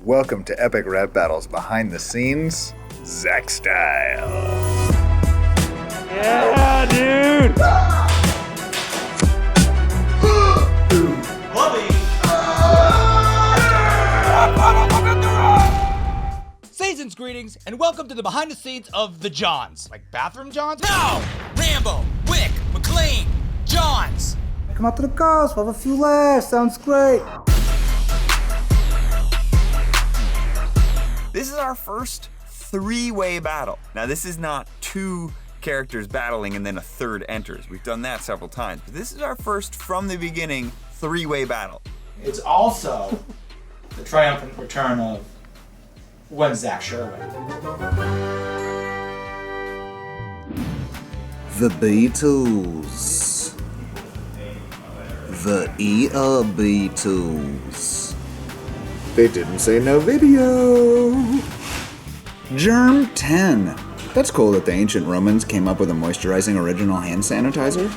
Welcome to Epic Rap Battles Behind the Scenes, Zach style. Yeah, dude! Season's greetings, and welcome to the behind the scenes of the Johns. Like bathroom Johns? No! Rambo, Wick, McClane, Johns! Come out to the coast, we'll have a few laughs, sounds great. This is our first three-way battle. Now, this is not two characters battling and then a third enters. We've done that several times, but this is our first, from the beginning, three-way battle. It's also the triumphant return of one Zach Sherwin. The Beatles. The Beatles. They didn't say no video. Germ 10. That's cool that the ancient Romans came up with a moisturizing original hand sanitizer.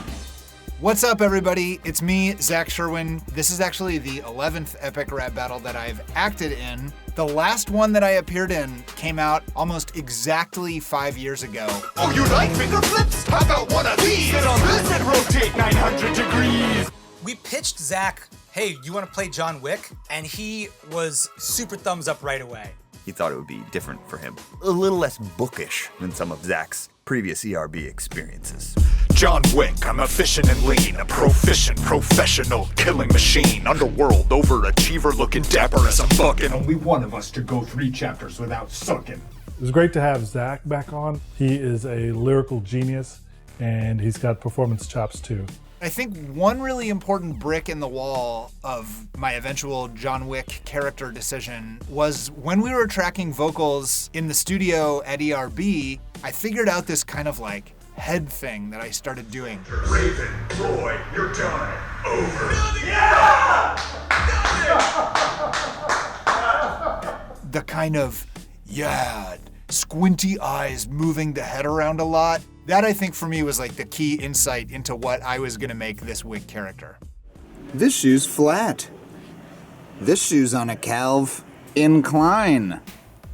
What's up, everybody? It's me, Zach Sherwin. This is actually the 11th epic rap battle that I've acted in. The last one that I appeared in came out almost exactly 5 years ago. Oh, you like finger flips? How about one of these? Sit on this and rotate 900 degrees. We pitched Zach, hey, you want to play John Wick? And he was super thumbs up right away. He thought it would be different for him. A little less bookish than some of Zach's previous ERB experiences. John Wick, I'm efficient and lean, a proficient, professional killing machine. Underworld overachiever looking dapper as a bucket. Only one of us to go 3 chapters without sucking. It was great to have Zach back on. He is a lyrical genius, and he's got performance chops too. I think one really important brick in the wall of my eventual John Wick character decision was when we were tracking vocals in the studio at ERB, I figured out this kind of like head thing that I started doing. Raven, Roy, you're done. Over. Yeah! The kind of, squinty eyes moving the head around a lot. That, I think, for me, was like the key insight into what I was gonna make this Wick character. This shoe's flat. This shoe's on a calve incline.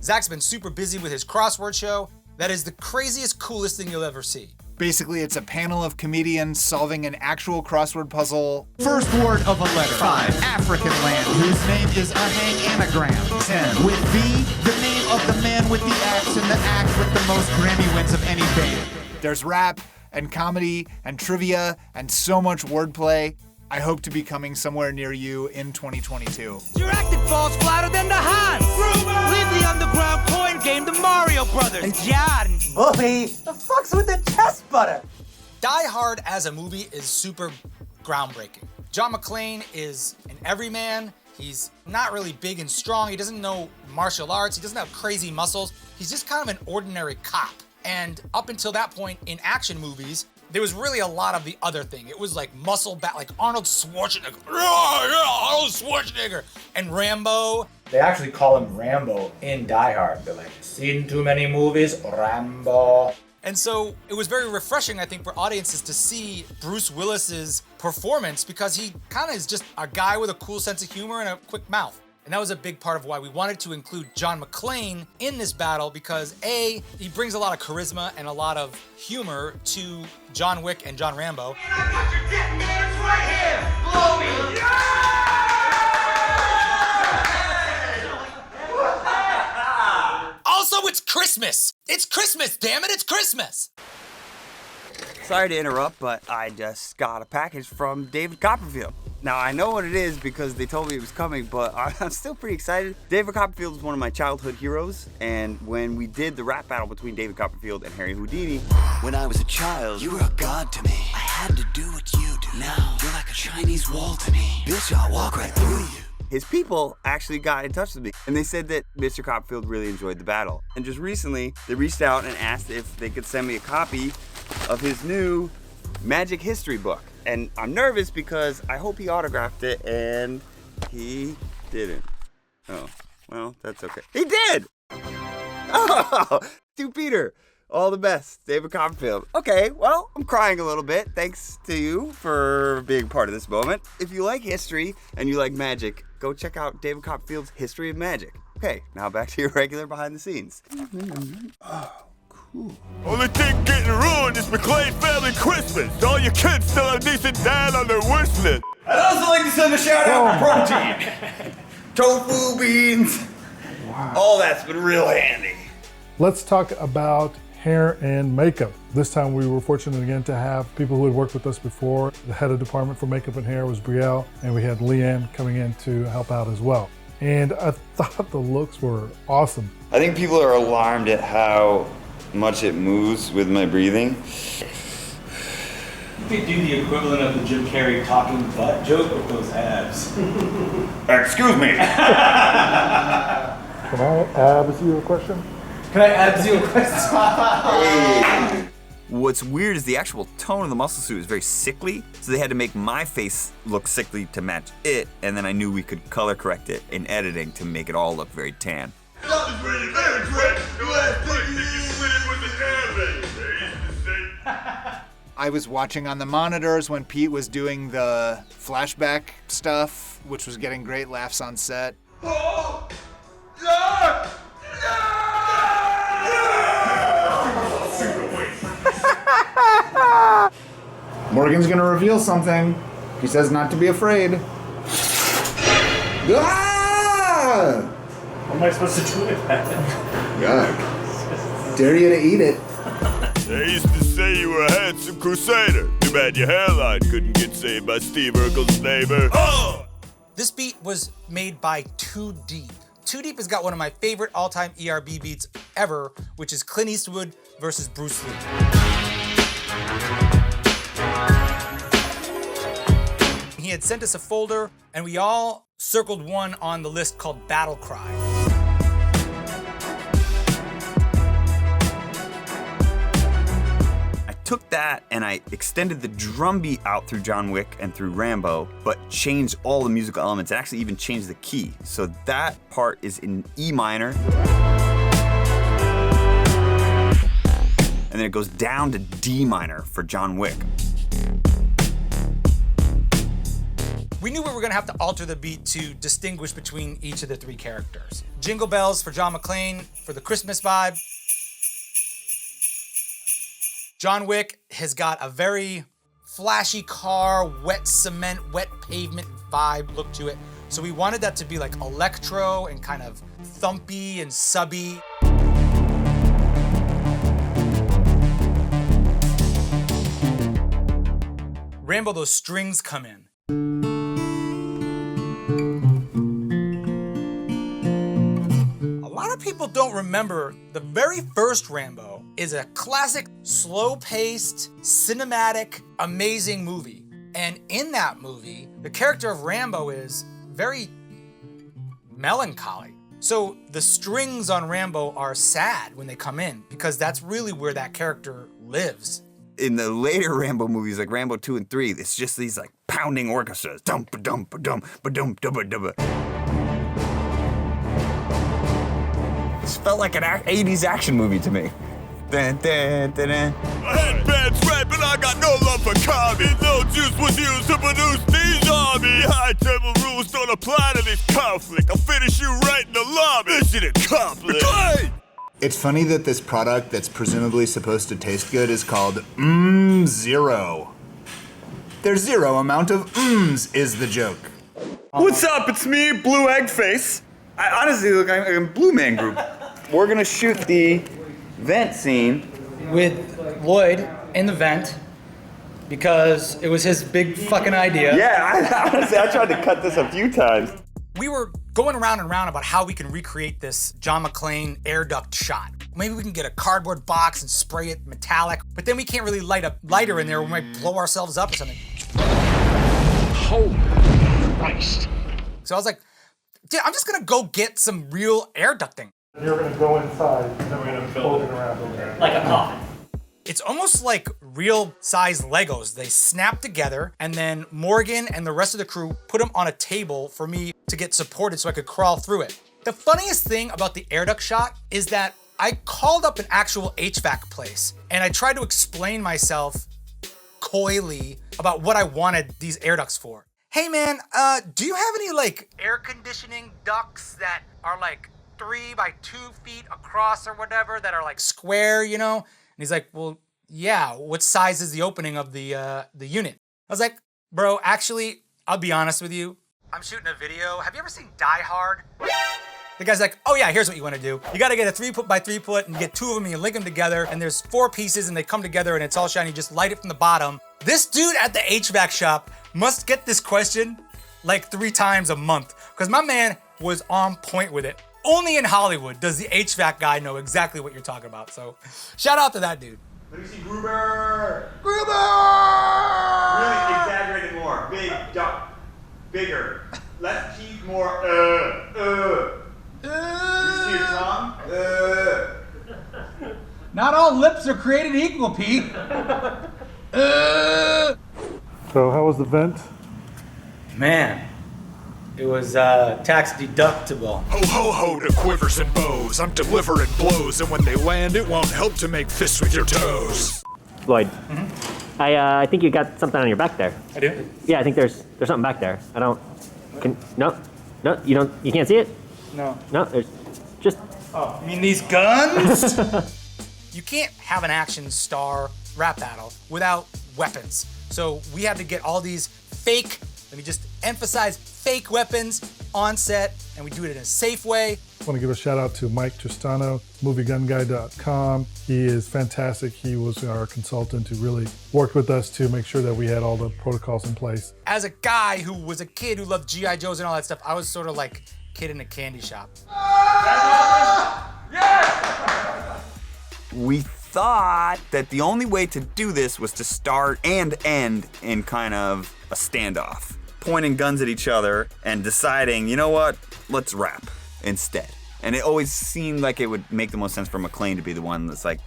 Zach's been super busy with his crossword show. That is the craziest, coolest thing you'll ever see. Basically, it's a panel of comedians solving an actual crossword puzzle. First word of a letter. 5. African land, whose name is a hang anagram. 10. With V, the name of the man with the axe and the act with the most Grammy wins of any band. There's rap and comedy and trivia and so much wordplay. I hope to be coming somewhere near you in 2022. Your acting falls flatter than the Hans. Leave the underground coin game to Mario Brothers. And Jon. Bully, the fuck's with the chest butter? Die Hard as a movie is super groundbreaking. John McClane is an everyman. He's not really big and strong. He doesn't know martial arts. He doesn't have crazy muscles. He's just kind of an ordinary cop. And up until that point in action movies, there was really a lot of the other thing. It was like muscle back, like Arnold Schwarzenegger. Arnold Schwarzenegger. And Rambo. They actually call him Rambo in Die Hard. They're like, seen too many movies, Rambo. And so it was very refreshing, I think, for audiences to see Bruce Willis's performance because he kind of is just a guy with a cool sense of humor and a quick mouth. And that was a big part of why we wanted to include John McClane in this battle because A, he brings a lot of charisma and a lot of humor to John Wick and John Rambo. And I got your detonators right here! Blow me! Yeah! Also, it's Christmas! It's Christmas, damn it, it's Christmas! Sorry to interrupt, but I just got a package from David Copperfield. Now, I know what it is because they told me it was coming, but I'm still pretty excited. David Copperfield was one of my childhood heroes, and when we did the rap battle between David Copperfield and Harry Houdini... When I was a child, you were a god to me. I had to do what you do. Now, you're like a Chinese wall to me. Bitch, I'll walk right through you. His people actually got in touch with me, and they said that Mr. Copperfield really enjoyed the battle. And just recently, they reached out and asked if they could send me a copy of his new magic history book. And I'm nervous because I hope he autographed it, and he didn't. Oh, well, that's okay. He did! Oh, to Peter. All the best, David Copperfield. Okay, well, I'm crying a little bit. Thanks to you for being part of this moment. If you like history and you like magic, go check out David Copperfield's History of Magic. Okay, now back to your regular behind the scenes. Only thing getting ruined is McClane family Christmas. All your kids still have decent dad on their wish list. I'd also like to send a shout out to protein. Tofu, beans, all that's been real handy. Let's talk about hair and makeup. This time we were fortunate again to have people who had worked with us before. The head of department for makeup and hair was Brielle, and we had Lian coming in to help out as well. And I thought the looks were awesome. I think people are alarmed at how much it moves with my breathing. You could do the equivalent of the Jim Carrey talking butt joke with those abs. Excuse me. Can I abs you a question? Can I abs you a question? Hey. What's weird is the actual tone of the muscle suit is very sickly, so they had to make my face look sickly to match it, and then I knew we could color correct it in editing to make it all look very tan. I was watching on the monitors when Pete was doing the flashback stuff, which was getting great laughs on set. Morgan's gonna reveal something. He says not to be afraid. Ah! What am I supposed to do with that? Yuck. Dare you to eat it. They used to say you were a handsome crusader. Too bad your hairline couldn't get saved by Steve Urkel's neighbor. Oh! This beat was made by Too Deep. Too Deep has got one of my favorite all-time ERB beats ever, which is Clint Eastwood versus Bruce Lee. He had sent us a folder, and we all circled one on the list called Battle Cry. I took that and I extended the drum beat out through John Wick and through Rambo, but changed all the musical elements and actually even changed the key. So that part is in E minor. And then it goes down to D minor for John Wick. We knew we were gonna have to alter the beat to distinguish between each of the three characters. Jingle Bells for John McClane for the Christmas vibe. John Wick has got a very flashy car, wet cement, wet pavement vibe look to it. So we wanted that to be like electro and kind of thumpy and subby. Rambo, those strings come in. A lot of people don't remember the very first Rambo is a classic, slow-paced, cinematic, amazing movie. And in that movie, the character of Rambo is very melancholy. So the strings on Rambo are sad when they come in because that's really where that character lives. In the later Rambo movies, like Rambo 2 and 3, it's just these like pounding orchestras. Dum ba dum ba dum ba dum dubba dubba. This felt like an 80s action movie to me. Dun, dun, dun, dun. My headband's red, but I got no love for comedy. No juice was used to produce these armies. High-table rules don't apply to this conflict. I'll finish you right in the lobby. Mission accomplished. McClane! It's funny that this product that's presumably supposed to taste good is called Zero. There's zero amount of is the joke. What's up? It's me, Blue Egg Face. I honestly look like a Blue Man Group. We're gonna shoot the vent scene with Lloyd in the vent because it was his big fucking idea. Yeah, honestly, I tried to cut this a few times. We were going around and around about how we can recreate this John McClane air duct shot. Maybe we can get a cardboard box and spray it metallic, but then we can't really light a lighter in there. We might blow ourselves up or something. Holy Christ. So I was like, dude, I'm just gonna go get some real air ducting. You're gonna go inside, and then we're gonna build it around over there. Like a coffin. It's almost like real size Legos. They snap together, and then Morgan and the rest of the crew put them on a table for me to get supported so I could crawl through it. The funniest thing about the air duct shot is that I called up an actual HVAC place, and I tried to explain myself coyly about what I wanted these air ducts for. Hey man, do you have any like air conditioning ducts that are like 3 by 2 feet across or whatever that are like square, you know? And he's like, well, yeah, what size is the opening of the unit? I was like, bro, actually, I'll be honest with you. I'm shooting a video. Have you ever seen Die Hard? The guy's like, oh yeah, here's what you wanna do. You gotta get a 3 foot by 3 foot and you get 2 of them and you link them together and there's 4 pieces and they come together and it's all shiny. You just light it from the bottom. This dude at the HVAC shop must get this question like 3 times a month because my man was on point with it. Only in Hollywood does the HVAC guy know exactly what you're talking about. So shout out to that dude. Let me see Gruber. Gruber! Really exaggerated more. Big, duct, bigger. Less teeth, more. You see your tongue? Not all lips are created equal, Pete. So how was the vent? Man, it was tax deductible. Ho ho ho to quivers and bows. I'm delivering blows, and when they land, it won't help to make fists with your toes. Lloyd, I think you got something on your back there. I do? Yeah, I think there's something back there. I don't. No, you can't see it. No, there's just. Oh, you mean these guns? You can't have an action star rap battle without weapons. So we had to get all these fake, let me just emphasize, fake weapons on set, and we do it in a safe way. I want to give a shout out to Mike Tristano, moviegunguy.com. He is fantastic. He was our consultant who really worked with us to make sure that we had all the protocols in place. As a guy who was a kid who loved G.I. Joes and all that stuff, I was sort of like kid in a candy shop. We thought that the only way to do this was to start and end in kind of a standoff, pointing guns at each other and deciding, you know what, let's rap instead. And it always seemed like it would make the most sense for McClane to be the one that's like,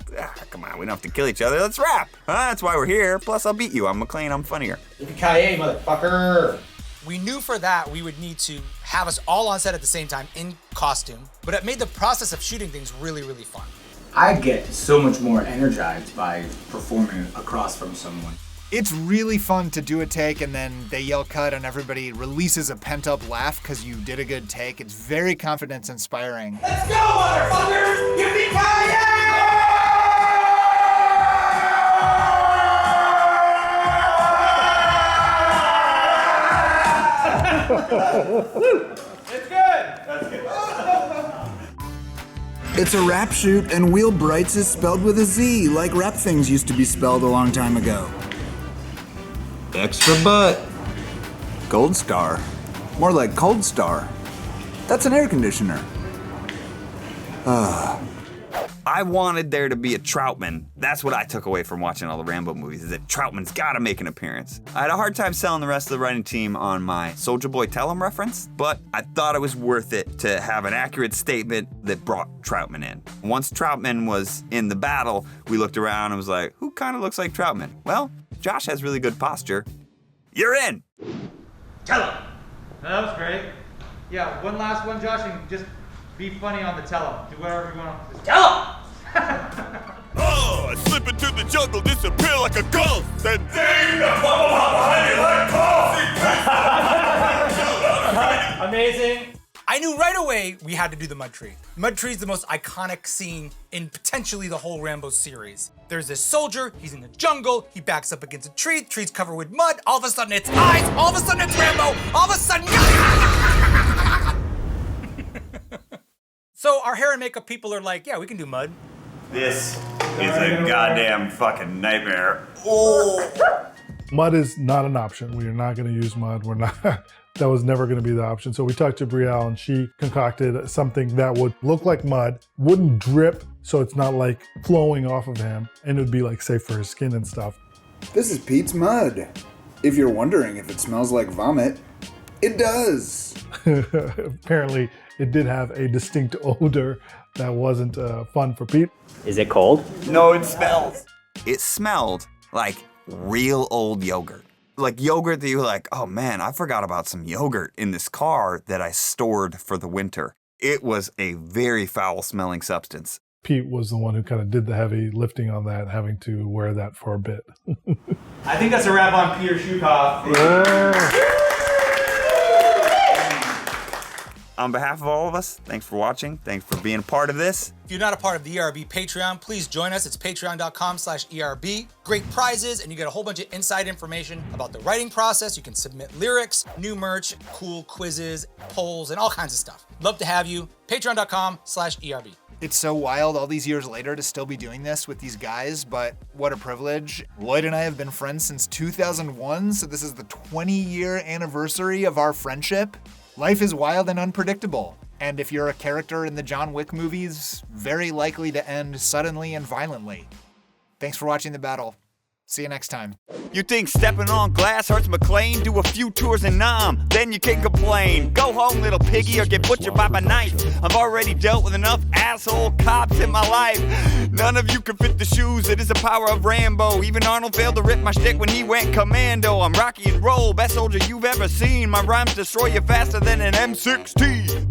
come on, we don't have to kill each other, let's rap. That's why we're here, plus I'll beat you, I'm McClane, I'm funnier. Yippee-ki-yay, motherfucker. We knew for that we would need to have us all on set at the same time in costume, but it made the process of shooting things really, really fun. I get so much more energized by performing across from someone. It's really fun to do a take and then they yell cut and everybody releases a pent-up laugh because you did a good take. It's very confidence inspiring. Let's go, motherfuckers! Yippee-ki-yay! It's good! That's good. It's a rap shoot, and Wheel Brights is spelled with a Z, like rap things used to be spelled a long time ago. Extra butt. Gold Star. More like Cold Star. That's an air conditioner. I wanted there to be a Trautman. That's what I took away from watching all the Rambo movies, is that Trautman's gotta make an appearance. I had a hard time selling the rest of the writing team on my Soulja Boy Tell 'em reference, but I thought it was worth it to have an accurate statement that brought Trautman in. Once Trautman was in the battle, we looked around and was like, who kinda looks like Trautman? Well, Josh has really good posture. You're in! Tell him. That was great. Yeah, one last one, Josh, and just be funny on the tell him. Do whatever you want. Just tell him! Oh, I slip into the jungle, disappear like a ghost, then ding the bubble hop behind you like coffee. Amazing. I knew right away we had to do the mud tree. Mud tree is the most iconic scene in potentially the whole Rambo series. There's this soldier, he's in the jungle, he backs up against a tree, the tree's covered with mud, all of a sudden it's eyes, all of a sudden it's Rambo, all of a sudden... So our hair and makeup people are like, yeah, we can do mud. This is a goddamn fucking nightmare. Oh! Mud is not an option. We are not going to use mud. We're not. That was never going to be the option. So we talked to Brielle and she concocted something that would look like mud, wouldn't drip, so it's not like flowing off of him, and it would be like safe for his skin and stuff. This is Pete's mud. If you're wondering if it smells like vomit, it does. Apparently, it did have a distinct odor that wasn't fun for Pete. Is it cold? No, it smells. It smelled like real old yogurt. Like yogurt that you were like, oh man, I forgot about some yogurt in this car that I stored for the winter. It was a very foul smelling substance. Pete was the one who kind of did the heavy lifting on that, having to wear that for a bit. I think that's a wrap on Peter Shukoff. On behalf of all of us, thanks for watching. Thanks for being a part of this. If you're not a part of the ERB Patreon, please join us. It's patreon.com/ERB. Great prizes, and you get a whole bunch of inside information about the writing process. You can submit lyrics, new merch, cool quizzes, polls, and all kinds of stuff. Love to have you. Patreon.com/ERB. It's so wild all these years later to still be doing this with these guys, but what a privilege. Lloyd and I have been friends since 2001, so this is the 20-year anniversary of our friendship. Life is wild and unpredictable, and if you're a character in the John Wick movies, very likely to end suddenly and violently. Thanks for watching the battle. See you next time. You think stepping on glass hurts McClane? Do a few tours in Nam, then you can complain. Go home, little piggy, or get butchered by my knife. I've already dealt with enough asshole cops in my life. None of you can fit the shoes, it is the power of Rambo. Even Arnold failed to rip my shtick when he went commando. I'm Rocky and Roll, best soldier you've ever seen. My rhymes destroy you faster than an M16.